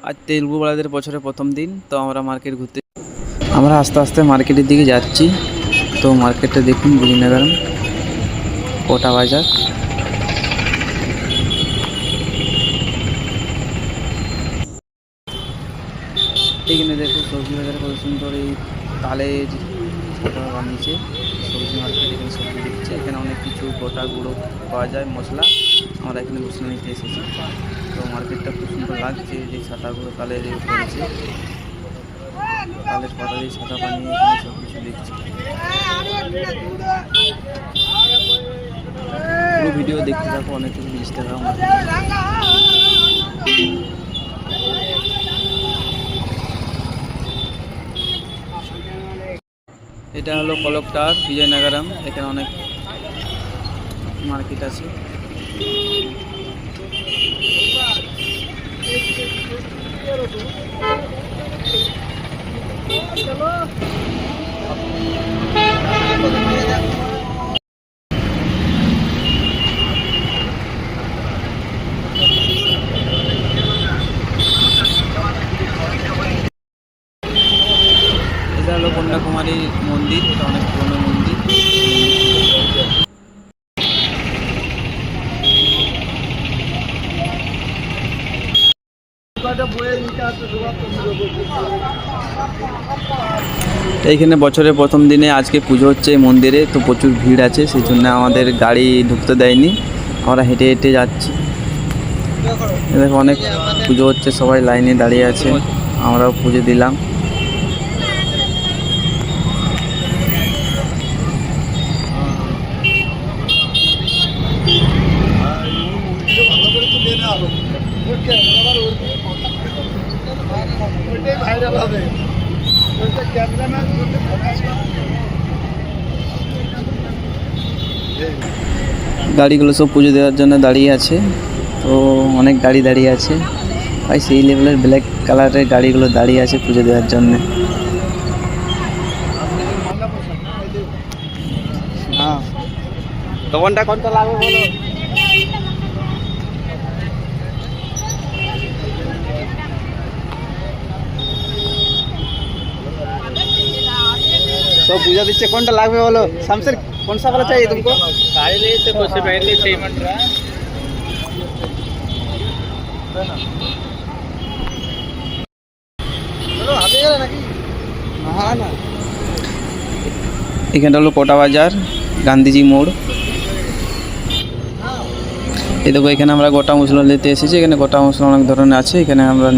আজ তেলুগু বালাদের বছরের প্রথম দিন, তো আমরা মার্কেট ঘুরতে আমরা আস্তে আস্তে মার্কেটের দিকে যাচ্ছি। তো মার্কেটটা দেখুন, বিজয়নগরম কোটা বাজার। এইখানে দেখো সবজি বাজারে কত সুন্দর এই তালের ছোটা বানিয়েছে। সবজি মার্কেট, এখানে সবজি দিচ্ছে। এখানে অনেক কিছু গোটা গুঁড়ো পাওয়া যায়, মশলা। আমরা এখানে মশলা নিতে এসেছি। তো মার্কেটটা খুব সুন্দর লাগছে, যে ছাতাগুলো তালের করেছে, তালের পাতা দিয়ে ছাতা বানিয়ে এখানে সব কিছু দিচ্ছে। পুরো ভিডিও দেখতে থাকো, অনেক কিছু বুঝতে পারো। এটা হলো কলকটার বিজয়নগরম। এখানে অনেক মার্কেট আছে। এটা হলো কন্যাকুমারী মন্দির। এটা অনেক পুরনো মন্দির। এইখানে বছরের প্রথম দিনে আজকে পুজো হচ্ছে এই মন্দিরে, তো প্রচুর ভিড় আছে, সেই জন্য আমাদের গাড়ি ঢুকতে দেয়নি, আমরা হেঁটে হেঁটে যাচ্ছি। দেখো অনেক পুজো হচ্ছে, সবাই লাইনে দাঁড়িয়ে আছে, আমরাও পুজো দিলাম। গাড়িগুলো সব পুজো দেওয়ার জন্য দাঁড়িয়ে আছে। তো অনেক গাড়ি দাঁড়িয়ে আছে, ভাই সেই লেভেলের ব্ল্যাক কালারের গাড়িগুলো দাঁড়িয়ে আছে পুজো দেওয়ার জন্য। হ্যাঁ, দোকানটা কোনটা লাগবে বলো। सब पूजा दीजिए, कौन सा लागবে বলো। শামসের कौन सा वाला चाहिए तुमको? साड़ी ले तो कुछ पहले चाहिए मत रहा। चलो हाथे গেলে নাকি? হ্যাঁ না, এখানটা হলো কোটা বাজার, গান্ধীজি মোড়। এই দেখো, এখানে আমরা গোটা মশলা নিতে এসেছি। এখানে গোটা মশলা অনেক ধরনের আছে, এখানে আমরা